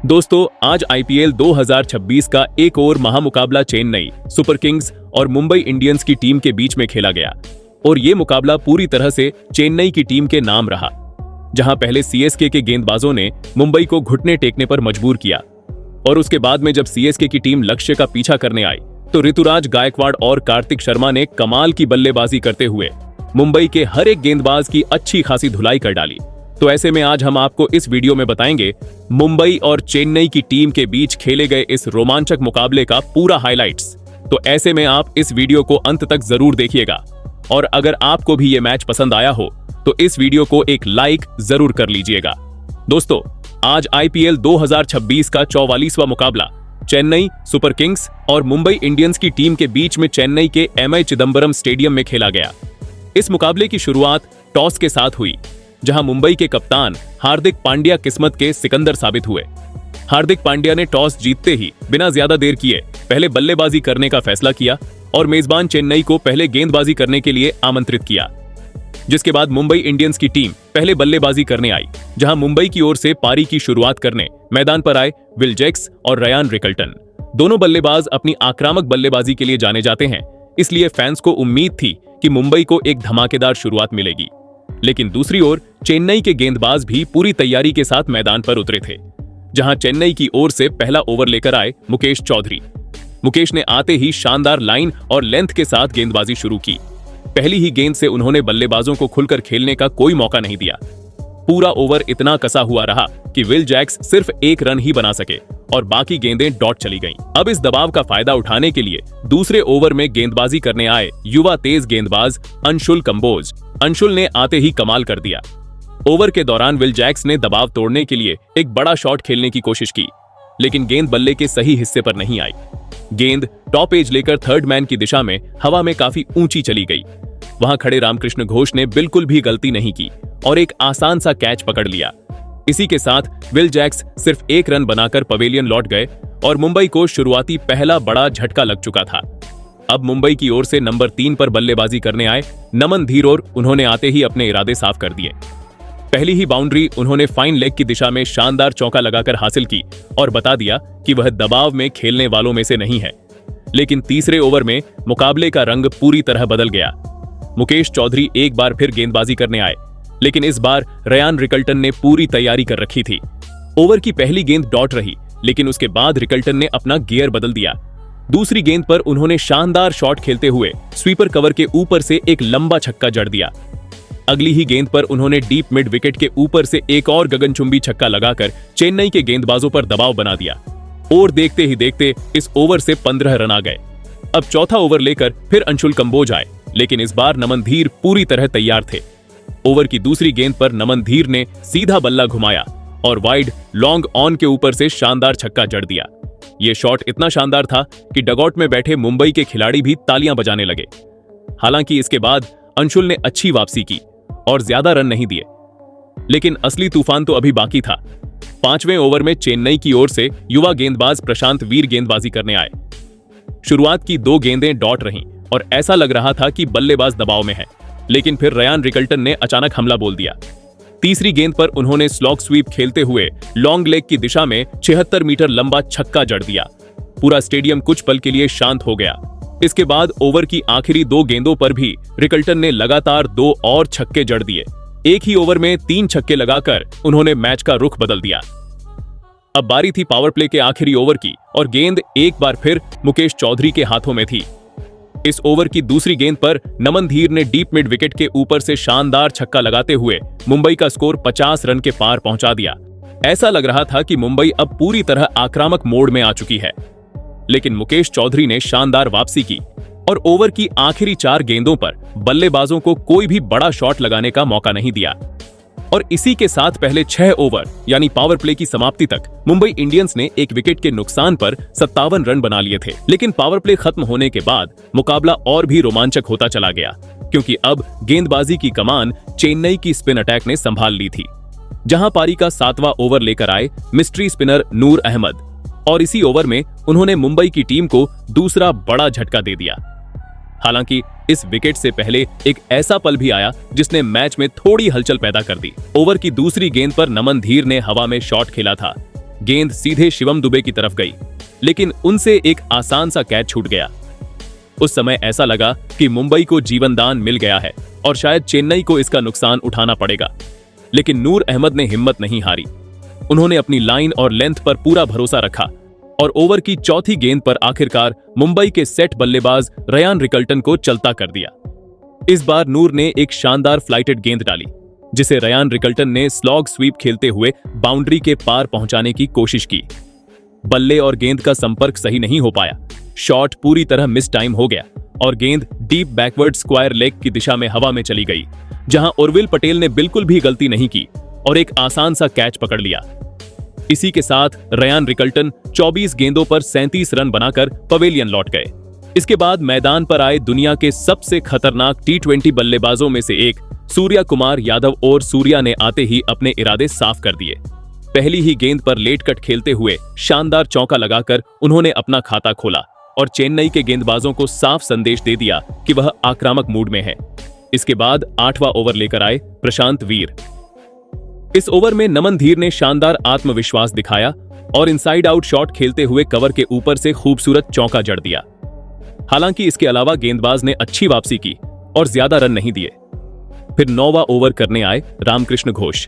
दोस्तों, आज आईपीएल 2026 का एक और महामुकाबला चेन्नई सुपर किंग्स और मुंबई इंडियंस की टीम के बीच में खेला गया और ये मुकाबला पूरी तरह से चेन्नई की टीम के नाम रहा, जहां पहले सीएसके के गेंदबाजों ने मुंबई को घुटने टेकने पर मजबूर किया और उसके बाद में जब सीएसके की टीम लक्ष्य का पीछा करने आई तो ऋतुराज गायकवाड़ और कार्तिक शर्मा ने कमाल की बल्लेबाजी करते हुए मुंबई के हर एक गेंदबाज की अच्छी खासी धुलाई कर डाली। तो ऐसे में आज हम आपको इस वीडियो में बताएंगे मुंबई और चेन्नई की टीम के बीच खेले गए इस रोमांचक मुकाबले का पूरा हाइलाइट्स। तो ऐसे में आप इस वीडियो को अंत तक जरूर देखिएगा और अगर आपको भी ये मैच पसंद आया हो तो इस वीडियो को एक लाइक जरूर कर लीजिएगा। दोस्तों, आज आईपीएल 2026 का 44वां मुकाबला चेन्नई सुपर किंग्स और मुंबई इंडियंस की टीम के बीच में चेन्नई के एमए चिदंबरम स्टेडियम में खेला गया। इस मुकाबले की शुरुआत टॉस के साथ हुई, जहां मुंबई के कप्तान हार्दिक पांड्या किस्मत के सिकंदर साबित हुए। हार्दिक पांड्या ने टॉस जीतते ही बिना ज्यादा देर किए पहले बल्लेबाजी करने का फैसला किया और मेजबान चेन्नई को पहले गेंदबाजी करने के लिए आमंत्रित किया, जिसके बाद मुंबई इंडियंस की टीम पहले बल्लेबाजी करने आई, जहां मुंबई की ओर से पारी की शुरुआत करने मैदान पर आए विल जैक्स और रयान रिकल्टन। दोनों बल्लेबाज अपनी आक्रामक बल्लेबाजी के लिए जाने जाते हैं, इसलिए फैंस को उम्मीद थी कि मुंबई को एक धमाकेदार शुरुआत मिलेगी। लेकिन दूसरी ओर चेन्नई के गेंदबाज भी पूरी तैयारी के साथ मैदान पर उतरे थे, जहां चेन्नई की ओर से पहला ओवर लेकर आए मुकेश चौधरी। मुकेश ने आते ही शानदार लाइन और लेंथ के साथ गेंदबाजी शुरू की। पहली ही गेंद से उन्होंने बल्लेबाजों को खुलकर खेलने का कोई मौका नहीं दिया। पूरा ओवर इतना कसा हुआ रहा कि विल जैक्स सिर्फ एक रन ही बना सके और बाकी गेंदें डॉट चली गईं। अब इस दबाव का फायदा उठाने के लिए दूसरे ओवर में गेंदबाजी करने आए युवा तेज गेंदबाज अंशुल कंबोज। अंशुल ने आते ही कमाल कर दिया। ओवर के दौरान विल जैक्स ने दबाव तोड़ने के लिए एक बड़ा शॉट खेलने की कोशिश की, लेकिन गेंद बल्ले के सही हिस्से पर नहीं आई। गेंद टॉप एज लेकर थर्ड मैन की दिशा में हवा में काफी ऊंची चली गई। वहां खड़े रामकृष्ण घोष ने बिल्कुल भी गलती नहीं की और एक आसान सा कैच पकड़ लिया। इसी के साथ विल जैक्स सिर्फ एक रन बनाकर पवेलियन लौट गए और मुंबई को शुरुआती पहला बड़ा झटका लग चुका था। अब मुंबई की ओर से नंबर 3 पर बल्लेबाजी करने आए नमन धीर और उन्होंने आते ही अपने इरादे साफ कर दिए। पहली ही बाउंड्री उन्होंने फाइन लेग की दिशा में शानदार चौका लगाकर हासिल की और बता दिया कि वह दबाव में खेलने वालों में से नहीं है। लेकिन तीसरे ओवर में मुकाबले का रंग पूरी तरह बदल गया। मुकेश चौधरी एक बार फिर गेंदबाजी करने आए, लेकिन इस बार रयान रिकल्टन ने पूरी तैयारी कर रखी थी। ओवर की पहली गेंद डॉट रही, लेकिन उसके बाद रिकल्टन ने अपना गियर बदल दिया। दूसरी गेंद पर उन्होंने शानदार शॉट खेलते हुए स्वीपर कवर के ऊपर से एक लंबा छक्का जड़ दिया। अगली ही गेंद पर उन्होंने डीप मिड विकेट के ऊपर से एक और गगनचुंबी छक्का लगाकर चेन्नई के गेंदबाजों पर दबाव बना दिया और देखते ही देखते इस ओवर से 15 रन आ गए। अब चौथा ओवर लेकर फिर अंशुल कंबोज आए, लेकिन इस बार नमन धीर पूरी तरह तैयार थे। ओवर की दूसरी गेंद पर नमन धीर ने सीधा बल्ला घुमाया और वाइड लॉन्ग ऑन के ऊपर से शानदार छक्का जड़ दिया। यह शॉट इतना शानदार था कि डगआउट में बैठे मुंबई के खिलाड़ी भी तालियां बजाने लगे। हालांकि इसके बाद अंशुल ने अच्छी वापसी की और ज्यादा रन नहीं दिए, लेकिन असली तूफान तो अभी बाकी था। 5वें ओवर में चेन्नई की ओर से युवा गेंदबाज प्रशांत वीर गेंदबाजी करने आए। शुरुआत की 2 गेंदें डॉट रहीं और ऐसा लग रहा था कि बल्लेबाज दबाव में है, लेकिन फिर रयान रिकल्टन ने अचानक हमला बोल दिया। तीसरी गेंद पर उन्होंने स्लॉग स्वीप खेलते हुए लॉन्ग लेग की दिशा में 76 मीटर लंबा छक्का जड़ दिया। पूरा स्टेडियम कुछ पल के लिए शांत हो गया। इसके बाद ओवर की आखिरी 2 गेंदों पर भी रिकल्टन ने लगातार 2 और छक्के जड़ दिए। एक ही ओवर में 3 छक्के लगाकर उन्होंने मैच का रुख बदल दिया। अब बारी थी पावर प्ले के आखिरी ओवर की और गेंद एक बार फिर मुकेश चौधरी के हाथों में थी। इस ओवर की दूसरी गेंद पर नमन धीर ने डीप मिड विकेट के ऊपर से शानदार छक्का लगाते हुए मुंबई का स्कोर 50 रन के पार पहुंचा दिया। ऐसा लग रहा था कि मुंबई अब पूरी तरह आक्रामक मोड में आ चुकी है, लेकिन मुकेश चौधरी ने शानदार वापसी की और ओवर की आखिरी 4 गेंदों पर बल्लेबाजों को कोई भी बड़ा शॉट लगाने का मौका नहीं दिया और इसी के साथ पहले 6 ओवर यानी पावर प्ले की समाप्ति तक मुंबई इंडियंस ने एक विकेट के नुकसान पर 57 रन बना लिए थे। लेकिन पावर प्ले खत्म होने के बाद मुकाबला और भी रोमांचक होता चला गया, क्योंकि अब गेंदबाजी की कमान चेन्नई की स्पिन अटैक ने संभाल ली थी, जहां पारी का 7वां ओवर लेकर आए मिस्ट्री स्पिनर नूर अहमद और इसी ओवर में उन्होंने मुंबई की टीम को दूसरा बड़ा झटका दे दिया। हालांकि इस विकेट से पहले एक ऐसा पल भी आया जिसने मैच में थोड़ी हलचल पैदा कर दी। ओवर की दूसरी गेंद पर नमन धीर ने हवा में शॉट खेला था, गेंद सीधे शिवम दुबे की तरफ गई, लेकिन उनसे एक आसान सा कैच छूट गया। उस समय ऐसा लगा कि मुंबई को जीवनदान मिल गया है और शायद चेन्नई को इसका नुकसान उठाना पड़ेगा, लेकिन नूर अहमद ने हिम्मत नहीं हारी। उन्होंने अपनी लाइन और लेंथ पर पूरा भरोसा रखा और ओवर की चौथी गेंद पर आखिरकार मुंबई के सेट बल्लेबाज रयान रिकल्टन को चलता कर दिया। इस बार नूर ने एक शानदार फ्लाइटेड गेंद डाली, जिसे रयान रिकल्टन ने स्लॉग स्वीप खेलते हुए बाउंड्री के पार पहुंचाने की कोशिश की। बल्ले और गेंद का संपर्क सही नहीं हो पाया, शॉट पूरी तरह मिस टाइम हो गया और गेंद डीप बैकवर्ड स्क्वायर लेग की दिशा में हवा में चली गई, जहां उर्विल पटेल ने बिल्कुल भी गलती नहीं की और एक आसान सा कैच पकड़ लिया। इसी के साथ रयान रिकल्टन 24 गेंदों पर 37 रन बनाकर पवेलियन लौट गए। इसके बाद मैदान पर आए दुनिया के सबसे खतरनाक टी20 बल्लेबाजों में से एक सूर्या कुमार यादव, और सूर्या ने आते ही अपने इरादे साफ कर दिए। पहली ही गेंद पर लेट कट खेलते हुए शानदार चौका लगाकर उन्होंने अपना खाता खोला और चेन्नई के गेंदबाजों को साफ संदेश दे दिया कि वह आक्रामक मूड में है। इसके बाद 8वां ओवर लेकर आए प्रशांत वीर। इस ओवर में नमन धीर ने शानदार आत्मविश्वास दिखाया और इनसाइड आउट शॉट खेलते हुए कवर के ऊपर से खूबसूरत चौका जड़ दिया। हालांकि इसके अलावा गेंदबाज ने अच्छी वापसी की और ज्यादा रन नहीं दिए। फिर 9वां ओवर करने आए रामकृष्ण घोष।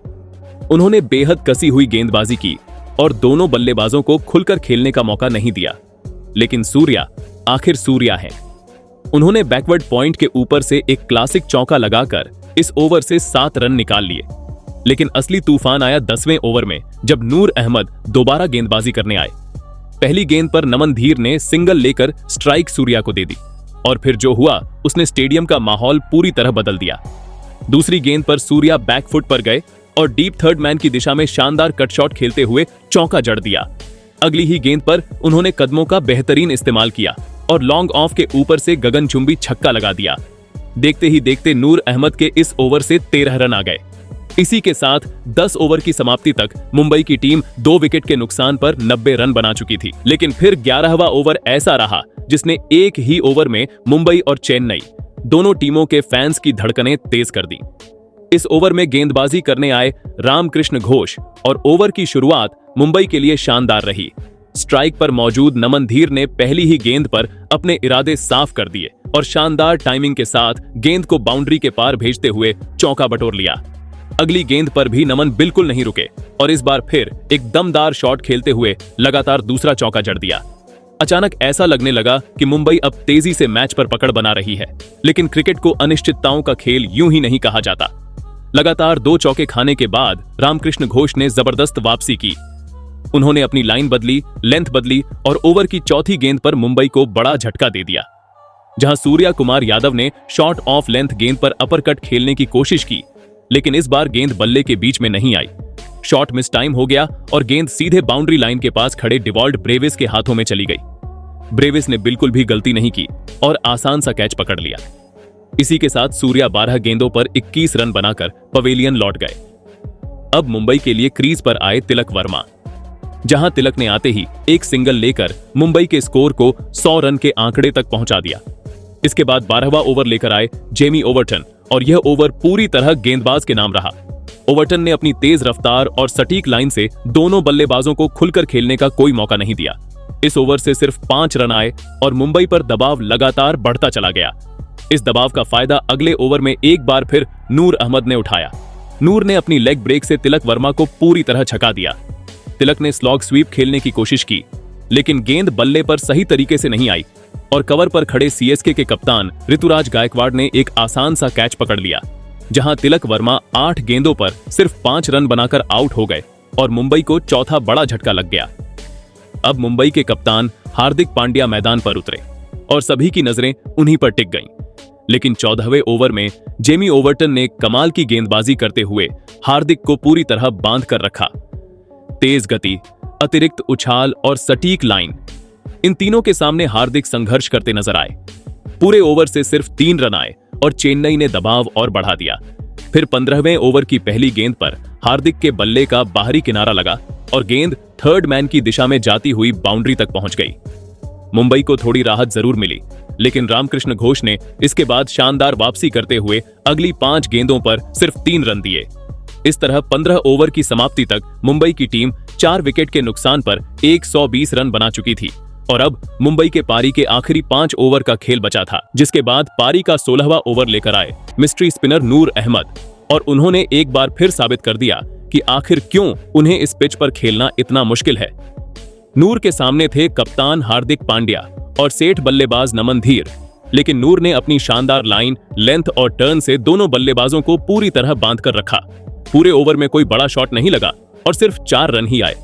उन्होंने बेहद कसी हुई गेंदबाजी की और दोनों बल्लेबाजों को खुलकर खेलने का मौका नहीं दिया, लेकिन सूर्या आखिर सूर्या है। उन्होंने बैकवर्ड पॉइंट के ऊपर से एक क्लासिक चौका लगाकर इस ओवर से 7 रन निकाल लिए। लेकिन असली तूफान आया 10वें ओवर में, जब नूर अहमद दोबारा गेंदबाजी करने आए। पहली गेंद पर नमन धीर ने सिंगल लेकर स्ट्राइक सूर्या को दे दी और फिर जो हुआ उसने स्टेडियम का माहौल पूरी तरह बदल दिया। दूसरी गेंद पर सूर्या बैकफुट पर गए और डीप थर्ड मैन की दिशा में शानदार कट शॉट खेलते हुए चौका जड़ दिया। अगली ही गेंद पर उन्होंने कदमों का बेहतरीन इस्तेमाल किया और लॉन्ग ऑफ के ऊपर से गगनचुंबी छक्का लगा दिया। देखते ही देखते नूर अहमद के इस ओवर से 13 रन आ गए। इसी के साथ 10 ओवर की समाप्ति तक मुंबई की टीम 2 विकेट के नुकसान पर 90 रन बना चुकी थी। लेकिन फिर 11वां ओवर ऐसा रहा जिसने एक ही ओवर में मुंबई और चेन्नई दोनों टीमों के फैंस की धड़कनें तेज कर दी। इस ओवर में गेंदबाजी करने आए रामकृष्ण घोष और ओवर की शुरुआत मुंबई के लिए शानदार रही। स्ट्राइक पर मौजूद नमन धीर ने पहली ही गेंद पर अपने इरादे साफ कर दिए और शानदार टाइमिंग के साथ गेंद को बाउंड्री के पार भेजते हुए चौका बटोर लिया। अगली गेंद पर भी नमन बिल्कुल नहीं रुके और इस बार फिर एक दमदार शॉट खेलते हुए लगातार दूसरा चौका जड़ दिया। अचानक ऐसा लगने लगा कि मुंबई अब तेजी से मैच पर पकड़ बना रही है, लेकिन क्रिकेट को अनिश्चितताओं का खेल यूं ही नहीं कहा जाता। लगातार 2 चौके खाने के बाद रामकृष्ण घोष ने जबरदस्त वापसी की। उन्होंने अपनी लाइन बदली, लेंथ बदली और ओवर की चौथी गेंद पर मुंबई को बड़ा झटका दे दिया। जहां सूर्या कुमार यादव ने शॉर्ट ऑफ लेंथ गेंद पर अपर कट खेलने की कोशिश की, लेकिन इस बार गेंद बल्ले के बीच में नहीं आई। शॉट मिस टाइम हो गया और गेंद सीधे बाउंड्री लाइन के पास खड़े डिवॉल्ट ब्रेविस के हाथों में चली गई। ब्रेविस ने बिल्कुल भी गलती नहीं की और आसान सा कैच पकड़ लिया। इसी के साथ सूर्या 12 गेंदों पर 21 रन बनाकर पवेलियन लौट गए। अब मुंबई के लिए क्रीज पर आए तिलक वर्मा, जहां तिलक ने आते ही एक सिंगल लेकर मुंबई के स्कोर को 100 रन के आंकड़े तक पहुंचा दिया। इसके बाद 12वां ओवर लेकर आए जेमी ओवर्टन और यह ओवर पूरी तरह गेंदबाज के नाम रहा। ओवर्टन ने अपनी तेज रफ्तार और सटीक लाइन से दोनों बल्लेबाजों को खुलकर खेलने का कोई मौका नहीं दिया। इस ओवर से सिर्फ 5 रन आए और मुंबई पर दबाव लगातार बढ़ता चला गया। इस दबाव का फायदा अगले ओवर में एक बार फिर नूर अहमद ने उठाया। नूर ने अपनी लेग ब्रेक से तिलक वर्मा को पूरी तरह छका दिया। तिलक ने स्लॉग स्वीप खेलने की कोशिश की, लेकिन गेंद बल्ले पर सही तरीके से नहीं आई और कवर पर खड़े सीएसके के कप्तान ऋतुराज गायकवाड़ ने एक आसान सा कैच पकड़ लिया, जहां तिलक वर्मा 8 गेंदों पर सिर्फ 5 रन बनाकर आउट हो गए और मुंबई को चौथा बड़ा झटका लग गया। अब मुंबई के कप्तान हार्दिक पांड्या मैदान पर उतरे और सभी की नजरें उन्हीं पर टिक गईं। लेकिन 14वें ओवर में जेमी ओवर्टन ने कमाल की गेंदबाजी करते हुए हार्दिक को पूरी तरह बांध कर रखा। तेज गति, अतिरिक्त उछाल और सटीक लाइन, इन तीनों के सामने हार्दिक संघर्ष करते नजर आए। पूरे ओवर से सिर्फ 3 रन आए और चेन्नई ने दबाव और बढ़ा दिया। फिर 15वें ओवर की पहली गेंद पर हार्दिक के बल्ले का बाहरी किनारा लगा और गेंद थर्ड मैन की दिशा में जाती हुई बाउंड्री तक पहुंच गई। मुंबई को थोड़ी राहत जरूर मिली, लेकिन रामकृष्ण घोष ने इसके बाद शानदार वापसी करते हुए अगली 5 गेंदों पर सिर्फ 3 रन दिए। इस तरह 15 ओवर की समाप्ति तक मुंबई की टीम 4 विकेट के नुकसान पर 120 रन बना चुकी थी और अब मुंबई के पारी के आखिरी 5 ओवर का खेल बचा था, जिसके बाद पारी का 16वां ओवर लेकर आए मिस्ट्री स्पिनर नूर अहमद और उन्होंने एक बार फिर साबित कर दिया कि आखिर क्यों उन्हें इस पिच पर खेलना इतना मुश्किल है। नूर के सामने थे कप्तान हार्दिक पांड्या और सेठ बल्लेबाज नमन धीर, लेकिन नूर ने अपनी शानदार लाइन, लेंथ और टर्न से दोनों बल्लेबाजों को पूरी तरह बांध कर रखा। पूरे ओवर में कोई बड़ा शॉट नहीं लगा और सिर्फ 4 रन ही आए।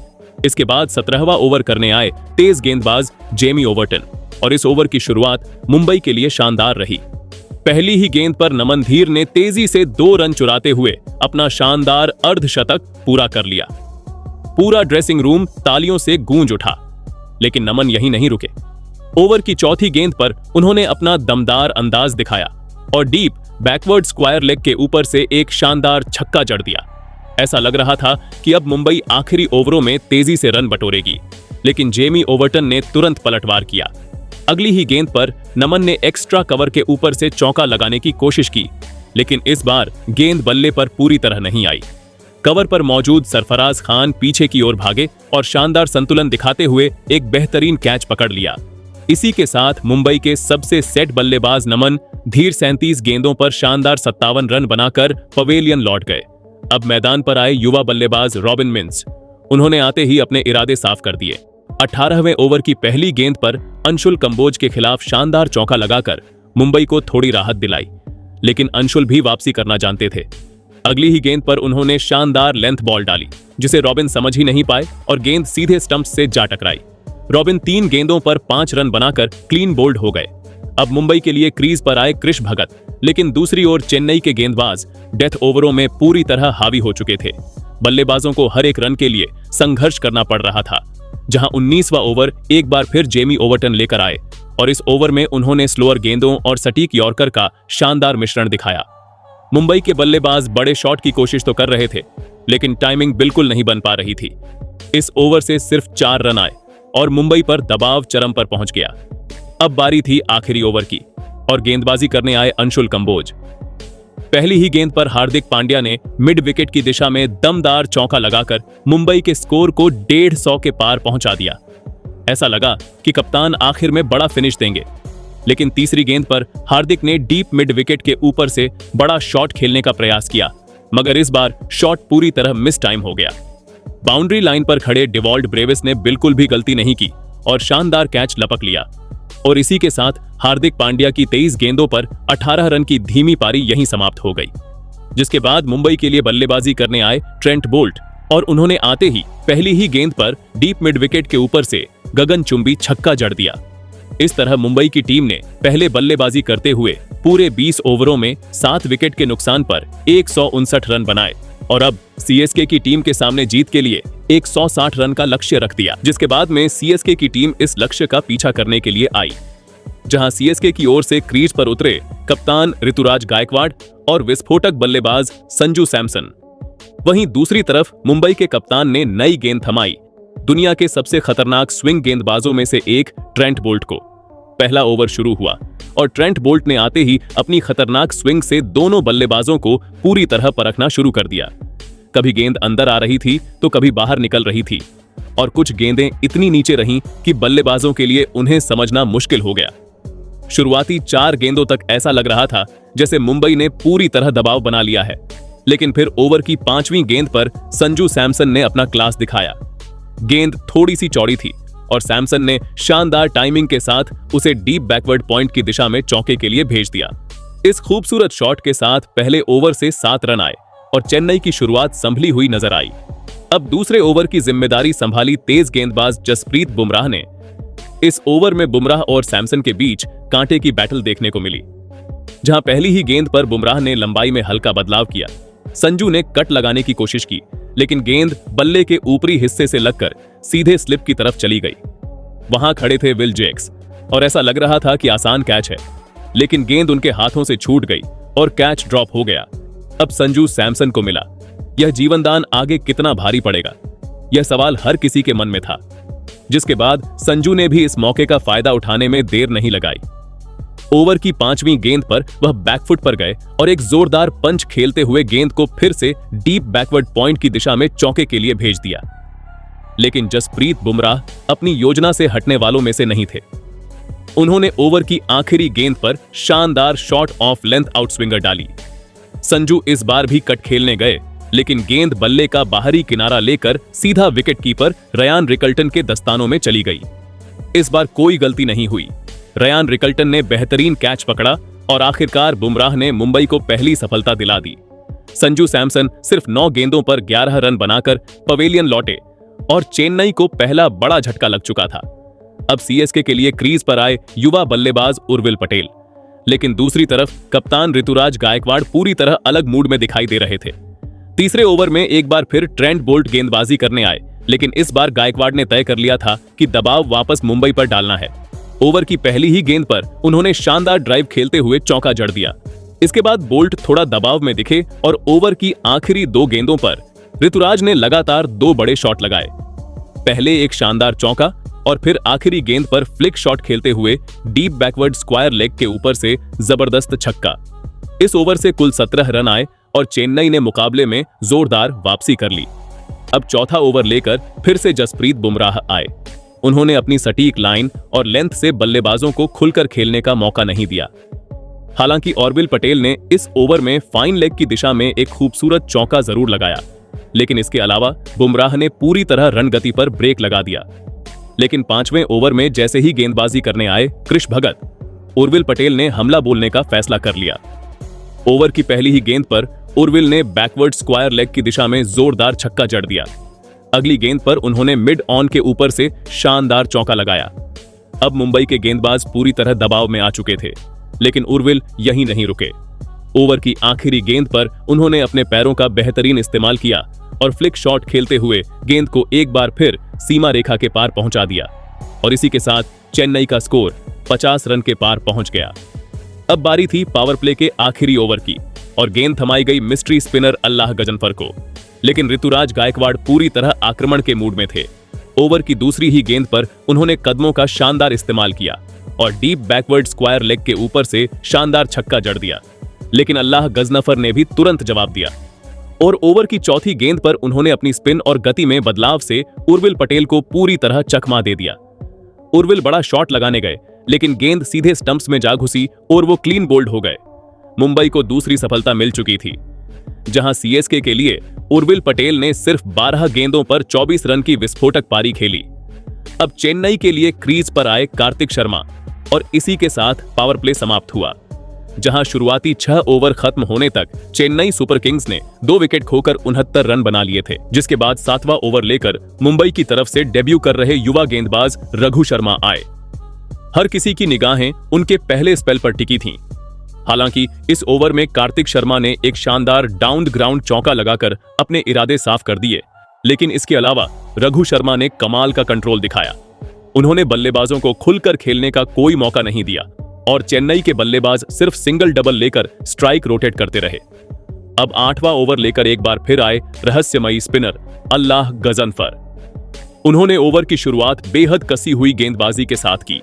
इसके बाद 17वां ओवर करने आए तेज गेंदबाज जेमी ओवर्टन और इस ओवर की शुरुआत मुंबई के लिए शानदार रही। पहली ही गेंद पर नमन धीर ने तेजी से 2 रन चुराते हुए अपना शानदार अर्धशतक पूरा कर लिया। पूरा ड्रेसिंग रूम तालियों से गूंज उठा, लेकिन नमन यहीं नहीं रुके। ओवर की चौथी गेंद पर उन्होंने अपना दमदार अंदाज दिखाया और डीप बैकवर्ड स्क्वायर लेग के ऊपर से एक शानदार छक्का जड़ दिया। ऐसा लग रहा था कि अब मुंबई आखिरी ओवरों में तेजी से रन बटोरेगी, लेकिन जेमी ओवर्टन ने तुरंत पलटवार किया। अगली ही गेंद पर नमन ने एक्स्ट्रा कवर के ऊपर से चौका लगाने की कोशिश की, लेकिन इस बार गेंद बल्ले पर पूरी तरह नहीं आई। कवर पर मौजूद सरफराज खान पीछे की ओर भागे और शानदार संतुलन दिखाते हुए एक बेहतरीन कैच पकड़ लिया। इसी के साथ मुंबई के सबसे सेट बल्लेबाज नमन धीर 37 गेंदों पर शानदार 57 रन बनाकर पवेलियन लौट गए। अब मैदान पर आए युवा बल्लेबाज रॉबिन मिंस। उन्होंने आते ही अपने इरादे साफ कर दिए। 18वें ओवर की पहली गेंद पर अंशुल कंबोज के खिलाफ शानदार चौका लगाकर मुंबई को थोड़ी राहत दिलाई, लेकिन अंशुल भी वापसी करना जानते थे। अगली ही गेंद पर उन्होंने शानदार लेंथ बॉल डाली, जिसे रॉबिन समझ ही नहीं पाए और गेंद सीधे स्टंप्स से जा टकराई। रॉबिन 3 गेंदों पर 5 रन बनाकर क्लीन बोल्ड हो गए। अब मुंबई के लिए क्रीज पर आए कृष भगत, लेकिन दूसरी ओर चेन्नई के गेंदबाज डेथ ओवरों में पूरी तरह हावी हो चुके थे। बल्लेबाजों को हर एक रन के लिए संघर्ष करना पड़ रहा था। जहां 19वां ओवर एक बार फिर जेमी ओवर्टन लेकर आए और इस ओवर में उन्होंने स्लोअर गेंदों और सटीक यॉर्कर का शानदार मिश्रण दिखाया। मुंबई के बल्लेबाज बड़े शॉट की कोशिश तो कर रहे थे, लेकिन टाइमिंग बिल्कुल नहीं बन पा रही थी। इस ओवर से सिर्फ 4 रन आए और मुंबई पर दबाव चरम पर पहुंच गया। अब बारी थी आखिरी ओवर की और गेंदबाजी करने आए अंशुल कंबोज। पहली ही गेंद पर हार्दिक पांड्या ने मिड विकेट की दिशा में दमदार चौका लगाकर मुंबई के स्कोर को 150 के पार पहुंचा दिया। ऐसा लगा कि कप्तान आखिर में बड़ा फिनिश देंगे, लेकिन तीसरी गेंद पर हार्दिक ने डीप मिड विकेट के ऊपर से बड़ा शॉट खेलने का प्रयास किया, मगर इस बार शॉट पूरी तरह मिस टाइम हो गया। बाउंड्री लाइन पर खड़े डिवॉल्ट ब्रेविस ने बिल्कुल भी गलती नहीं की और शानदार कैच लपक लिया और इसी के साथ हार्दिक पांड्या की 23 गेंदों पर 18 रन की धीमी पारी यहीं समाप्त हो गई। जिसके बाद मुंबई के लिए बल्लेबाजी करने आए ट्रेंट बोल्ट और उन्होंने आते ही पहली ही गेंद पर डीप मिड विकेट के ऊपर से गगनचुंबी छक्का जड़ दिया। इस तरह मुंबई की टीम ने पहले बल्लेबाजी करते हुए पूरे 20 ओवरों में 7 विकेट के नुकसान पर 159 रन बनाए और अब सीएसके की टीम के सामने जीत के लिए 160 रन का लक्ष्य रख दिया। जिसके बाद में सीएसके की टीम इस लक्ष्य का पीछा करने के लिए आई, जहां सीएसके की ओर से क्रीज पर उतरे कप्तान ऋतुराज गायकवाड़ और विस्फोटक बल्लेबाज संजू सैमसन। वहीं दूसरी तरफ मुंबई के कप्तान ने नई गेंद थमाई दुनिया के सबसे खतरनाक स्विंग गेंदबाजों में से एक ट्रेंट बोल्ट को। पहला ओवर शुरू हुआ और ट्रेंट बोल्ट ने आते ही अपनी खतरनाक स्विंग से दोनों बल्लेबाजों को पूरी तरह परखना शुरू कर दिया। कभी गेंद अंदर आ रही थी तो कभी बाहर निकल रही थी और कुछ गेंदें इतनी नीचे रहीं कि बल्लेबाजों के लिए उन्हें समझना मुश्किल हो गया। शुरुआती 4 गेंदों तक ऐसा लग रहा था जैसे मुंबई ने पूरी तरह दबाव बना लिया है, लेकिन फिर ओवर की 5वीं गेंद पर संजू सैमसन ने अपना क्लास दिखाया। गेंद थोड़ी सी चौड़ी थी और सैमसन ने शानदार टाइमिंग के साथ उसे डीप बैकवर्ड पॉइंट की दिशा में चौके के लिए भेज दिया। इस खूबसूरत शॉट के साथ पहले ओवर से 7 रन आए और चेन्नई की शुरुआत संभली हुई नजर आई। अब दूसरे ओवर की जिम्मेदारी संभाली तेज गेंदबाज जसप्रीत बुमराह ने। इस ओवर में बुमराह और सैमसन के बीच कांटे की बैटल देखने को मिली, जहां पहली ही गेंद पर बुमराह ने लंबाई में हल्का बदलाव किया। संजू ने कट लगाने की कोशिश की, लेकिन गेंद बल्ले के ऊपरी हिस्से से लगकर सीधे स्लिप की तरफ चली गई। वहां खड़े थे विल जैक्स और ऐसा लग रहा था कि आसान कैच है, लेकिन गेंद उनके हाथों से छूट गई और कैच ड्रॉप हो गया। अब संजू सैमसन को मिला। यह जीवनदान आगे कितना भारी पड़ेगा, यह सवाल हर किसी के मन में था। जिसके बाद संजू ने भी इस मौके का फायदा उठाने में देर नहीं लगाई। ओवर की 5वीं गेंद पर वह बैकफुट पर गए और एक जोरदार पंच खेलते हुए गेंद को फिर से डीप बैकवर्ड पॉइंट की दिशा में चौके के लिए भेज दिया। लेकिन जसप्रीत बुमराह अपनी योजना से हटने वालों में से नहीं थे। उन्होंने ओवर की आखिरी गेंद पर शानदार शॉट ऑफ लेंथ आउटस्विंगर डाली। संजू इस बार भी कट खेलने गए, लेकिन गेंद बल्ले का बाहरी किनारा लेकर सीधा विकेट कीपर रयान रिकल्टन के दस्तानों में चली गई। इस बार कोई गलती नहीं हुई। रयान रिकल्टन ने बेहतरीन कैच पकड़ा और आखिरकार बुमराह ने मुंबई को पहली सफलता दिला दी। संजू सैमसन सिर्फ 9 गेंदों पर 11 रन बनाकर पवेलियन लौटे और चेन्नई को पहला बड़ा झटका लग चुका था। अब सीएसके के लिए क्रीज पर आए युवा बल्लेबाज उर्विल पटेल, लेकिन दूसरी तरफ कप्तान ऋतुराज गायकवाड़ पूरी तरह अलग मूड में दिखाई दे रहे थे। तीसरे ओवर में एक बार फिर ट्रेंट बोल्ट गेंदबाजी करने आए, लेकिन इस बार गायकवाड़ ने तय कर लिया था कि दबाव वापस मुंबई पर डालना है। ओवर की पहली ही गेंद पर उन्होंने शानदार ड्राइव खेलते हुए चौका जड़ दिया। इसके बाद बोल्ट थोड़ा दबाव में दिखे और ओवर की आखिरी 2 गेंदों पर ऋतुराज ने लगातार 2 बड़े शॉट लगाए। पहले एक शानदार चौका और फिर आखिरी गेंद पर फ्लिक शॉट खेलते हुए डीप बैकवर्ड स्क्वायर लेग के ऊपर से जबरदस्त छक्का। इस ओवर से कुल 17 रन आए और चेन्नई ने मुकाबले में जोरदार वापसी कर ली। अब चौथा ओवर लेकर फिर से जसप्रीत बुमराह आए। उन्होंने अपनी सटीक लाइन और लेंथ से बल्लेबाजों को खुलकर खेलने का मौका नहीं दिया। हालांकि उर्विल पटेल ने इस ओवर में फाइन लेग की दिशा में एक खूबसूरत चौका जरूर लगाया, लेकिन इसके अलावा बुमराह ने पूरी तरह रन गति पर ब्रेक लगा दिया। लेकिन 5वें ओवर में जैसे ही गेंदबाजी करने आए कृष भगत, उर्विल पटेल ने हमला बोलने का फैसला कर लिया। ओवर की पहली ही गेंद पर उर्विल ने बैकवर्ड स्क्वायर लेग की दिशा में जोरदार छक्का जड़ दिया। अगली गेंद पर उन्होंने मिड ऑन के ऊपर से शानदार चौका लगाया। अब मुंबई के गेंदबाज पूरी तरह दबाव में आ चुके थे, लेकिन उर्विल यहीं नहीं रुके। ओवर की आखिरी गेंद पर उन्होंने अपने पैरों का बेहतरीन इस्तेमाल किया और फ्लिक शॉट खेलते हुए गेंद को एक बार फिर सीमा रेखा के पार पहुंचा दिया और इसी के साथ चेन्नई का स्कोर 50 रन के पार पहुंच गया। अब बारी थी पावर प्ले के आखिरी ओवर की और गेंद थमाई गई मिस्ट्री स्पिनर अल्लाह गजनफर को, लेकिन ऋतुराज गायकवाड़ पूरी तरह आक्रमण के मूड में थे। ओवर की दूसरी ही गेंद पर उन्होंने कदमों का शानदार इस्तेमाल किया और डीप बैकवर्ड स्क्वायर लेग के ऊपर से शानदार छक्का जड़ दिया, लेकिन अल्लाह गजनफर ने भी तुरंत जवाब दिया और ओवर की चौथी गेंद पर उन्होंने अपनी स्पिन और गति में बदलाव से उर्विल पटेल को पूरी तरह चकमा दे दिया। उर्विल बड़ा शॉट लगाने गए, लेकिन गेंद सीधे स्टंप्स में जा घुसी और वो क्लीन बोल्ड हो गए। मुंबई को दूसरी सफलता मिल चुकी थी, जहां सीएसके के लिए उर्विल पटेल ने सिर्फ 12 गेंदों पर 24 रन की विस्फोटक पारी खेली। अब चेन्नई के लिए क्रीज पर आए कार्तिक शर्मा और इसी के साथ पावर प्ले समाप्त हुआ, जहां शुरुआती 6 ओवर खत्म होने तक चेन्नई सुपर किंग्स ने 2 विकेट खोकर 69 रन बना लिए थे, जिसके बाद 7वां ओवर लेकर मुंबई की तरफ से डेब्यू कर रहे युवा गेंदबाज रघु शर्मा आए। हर किसी की निगाहें उनके पहले स्पेल पर टिकी थीं। हालांकि इस ओवर में कार्तिक शर्मा ने एक शानदार डाउन ग्राउंड चौका लगाकर अपने इरादे साफ कर दिए, लेकिन इसके अलावा रघु शर्मा ने कमाल का कंट्रोल दिखाया। उन्होंने बल्लेबाजों को खुलकर खेलने का कोई मौका नहीं दिया और चेन्नई के बल्लेबाज सिर्फ सिंगल डबल लेकर स्ट्राइक रोटेट करते रहे। अब 8वां ओवर लेकर एक बार फिर आए रहस्यमयी स्पिनर अल्लाह गजनफर। उन्होंने ओवर की शुरुआत बेहद कसी हुई गेंदबाजी के साथ की।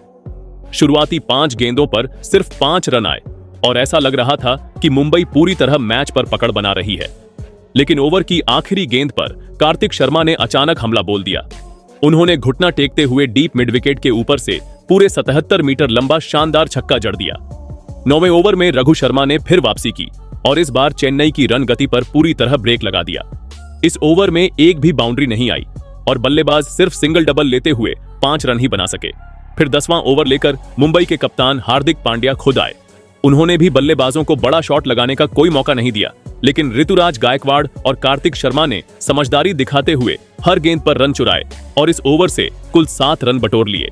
शुरुआती 5 गेंदों पर सिर्फ 5 रन आए और ऐसा लग रहा था कि मुंबई पूरी तरह मैच पर पकड़ बना रही है, लेकिन ओवर की आखिरी गेंद पर कार्तिक शर्मा ने अचानक हमला बोल दिया। उन्होंने घुटना टेकते हुए डीप मिड विकेट के ऊपर से पूरे 77 मीटर लंबा शानदार छक्का जड़ दिया। 9वें ओवर में रघु शर्मा ने फिर वापसी की और इस बार चेन्नई की रन गति पर पूरी तरह ब्रेक लगा दिया। इस ओवर में एक भी बाउंड्री नहीं आई और बल्लेबाज सिर्फ सिंगल डबल लेते हुए 5 रन ही बना सके। फिर 10वां ओवर लेकर मुंबई के कप्तान हार्दिक पांड्या खुद आए। उन्होंने भी बल्लेबाजों को बड़ा शॉट लगाने का कोई मौका नहीं दिया, लेकिन ऋतुराज गायकवाड़ और कार्तिक शर्मा ने समझदारी दिखाते हुए हर गेंद पर रन चुराए और इस ओवर से कुल 7 रन बटोर लिए।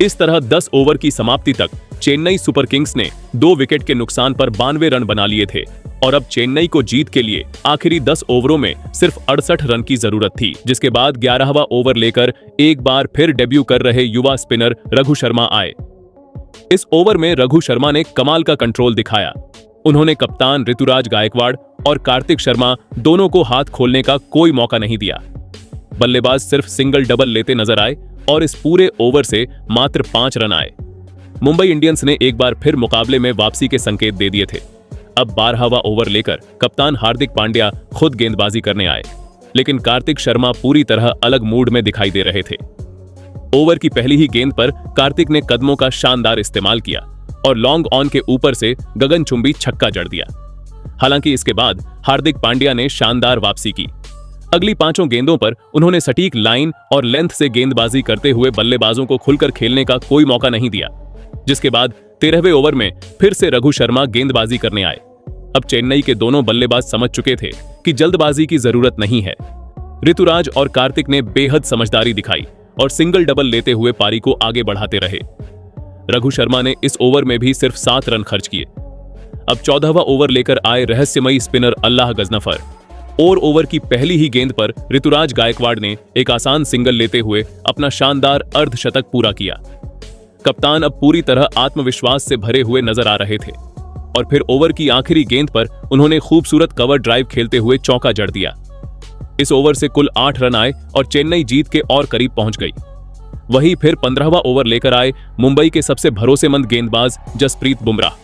इस तरह 10 ओवर की समाप्ति तक चेन्नई सुपर किंग्स ने 2 विकेट के नुकसान पर 92 रन बना लिए थे और अब चेन्नई को जीत के लिए आखिरी 10 ओवरों में सिर्फ 68 रन की जरूरत थी, जिसके बाद 11वां ओवर लेकर एक बार फिर डेब्यू कर रहे युवा स्पिनर रघु शर्मा आए। इस ओवर में रघु शर्मा ने कमाल का कंट्रोल दिखाया। उन्होंने कप्तान ऋतुराज गायकवाड़ और कार्तिक शर्मा दोनों को हाथ खोलने का कोई मौका नहीं दिया। बल्लेबाज सिर्फ सिंगल डबल लेते नजर आए और इस पूरे ओवर से मात्र 5 रन आए। मुंबई इंडियंस ने एक बार फिर मुकाबले में वापसी के संकेत दे दिए थे। अब 12वां ओवर लेकर कप्तान हार्दिक पांड्या खुद गेंदबाजी करने आए, लेकिन कार्तिक शर्मा पूरी तरह अलग मूड में दिखाई दे रहे थे। ओवर की पहली ही गेंद पर कार्तिक ने कदमों का शानदार इस्तेमाल किया और लॉन्ग ऑन के ऊपर से गगनचुंबी छक्का जड़ दिया। हालांकि इसके बाद हार्दिक पांड्या ने शानदार वापसी की। अगली 5 गेंदों पर उन्होंने सटीक लाइन और लेंथ से गेंदबाजी करते हुए बल्लेबाजों को खुलकर खेलने का कोई मौका नहीं दिया, जिसके बाद 13वें ओवर में फिर से रघु शर्मा गेंदबाजी करने आए। अब चेन्नई के दोनों बल्लेबाज समझ चुके थे कि जल्दबाजी की जरूरत नहीं है। ऋतुराज और कार्तिक ने बेहद समझदारी दिखाई और सिंगल डबल लेते हुए पारी को आगे बढ़ाते रहे। रघु शर्मा ने इस ओवर में भी सिर्फ 7 रन खर्च किए। अब 14वां ओवर लेकर आए रहस्यमयी स्पिनर अल्लाह गजनफर और ओवर की पहली ही गेंद पर ऋतुराज गायकवाड़ ने एक आसान सिंगल लेते हुए अपना शानदार अर्धशतक पूरा किया। कप्तान अब पूरी तरह आत्मविश्वास से भरे हुए नजर आ रहे थे और फिर ओवर की आखिरी गेंद पर उन्होंने खूबसूरत कवर ड्राइव खेलते हुए चौका जड़ दिया। इस ओवर से कुल 8 रन आए और चेन्नई जीत के और करीब पहुंच गई। वहीं फिर 15वां ओवर लेकर आए मुंबई के सबसे भरोसेमंद गेंदबाज जसप्रीत बुमराह,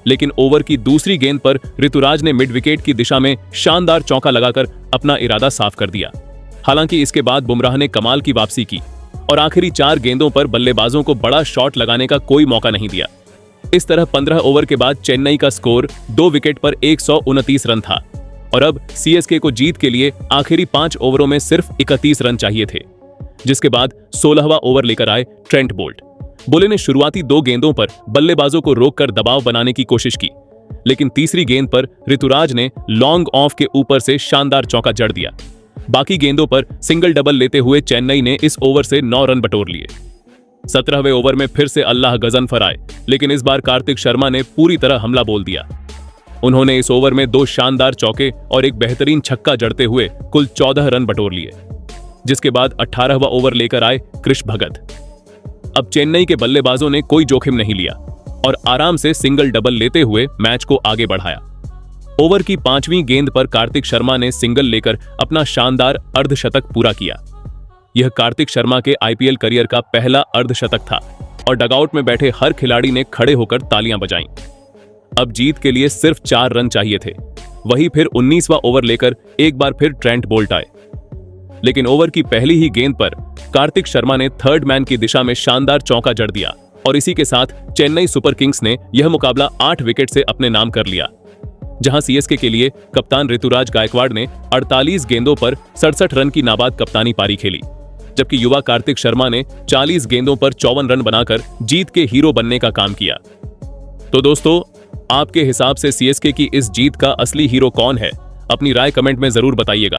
लेकिन ओवर की दूसरी गेंद पर ऋतुराज ने मिड विकेट की दिशा में शानदार चौका लगाकर अपना इरादा साफ कर दिया। हालांकि इसके बाद बुमराह ने कमाल की वापसी की और आखिरी 4 गेंदों पर बल्लेबाजों को बड़ा शॉट लगाने का कोई मौका नहीं दिया। इस तरह 15 ओवर के बाद चेन्नई का स्कोर 2 विकेट पर 129 रन था और अब सीएसके को जीत के लिए आखिरी 5 ओवरों में सिर्फ 31 रन चाहिए थे, जिसके बाद 16वां ओवर लेकर आए ट्रेंट बोल्ट। बोले ने शुरुआती 2 गेंदों पर बल्लेबाजों को रोककर दबाव बनाने की कोशिश की, लेकिन तीसरी गेंद पर ऋतुराज ने लॉन्ग ऑफ के ऊपर से शानदार चौका जड़ दिया। बाकी गेंदों पर सिंगल डबल लेते हुए चेन्नई ने इस ओवर से 9 रन बटोर लिए। 17वें ओवर में फिर से अल्लाह गजनफर आए, लेकिन इस बार कार्तिक शर्मा ने पूरी तरह हमला बोल दिया। उन्होंने इस ओवर में 2 शानदार चौके और एक बेहतरीन छक्का जड़ते हुए कुल 14 रन बटोर लिए, जिसके बाद 18वां ओवर लेकर आए कृष भगत। अब चेन्नई के बल्लेबाजों ने कोई जोखिम नहीं लिया और आराम से सिंगल डबल लेते हुए मैच को आगे बढ़ाया। ओवर की 5वीं गेंद पर कार्तिक शर्मा ने सिंगल लेकर अपना शानदार अर्धशतक पूरा किया। यह कार्तिक शर्मा के आईपीएल करियर का पहला अर्धशतक था और डगआउट में बैठे हर खिलाड़ी ने खड़े होकर तालियां बजाईं। अब जीत के लिए सिर्फ 4 रन चाहिए थे। वहीं फिर 19वां ओवर लेकर एक बार फिर ट्रेंट बोल्ट आए, लेकिन ओवर की पहली ही गेंद पर कार्तिक शर्मा ने थर्ड मैन की दिशा में शानदार चौका जड़ दिया और इसी के साथ चेन्नई सुपर किंग्स ने यह मुकाबला 8 विकेट से अपने नाम कर लिया। जहां सीएसके के लिए कप्तान ऋतुराज गायकवाड़ ने 48 गेंदों पर 67 रन की नाबाद कप्तानी पारी खेली, जबकि युवा कार्तिक शर्मा ने 40 गेंदों पर 54 रन बनाकर जीत के हीरो बनने का काम किया। तो दोस्तों, आपके हिसाब से सीएसके की इस जीत का असली हीरो कौन है? अपनी राय कमेंट में जरूर बताइएगा।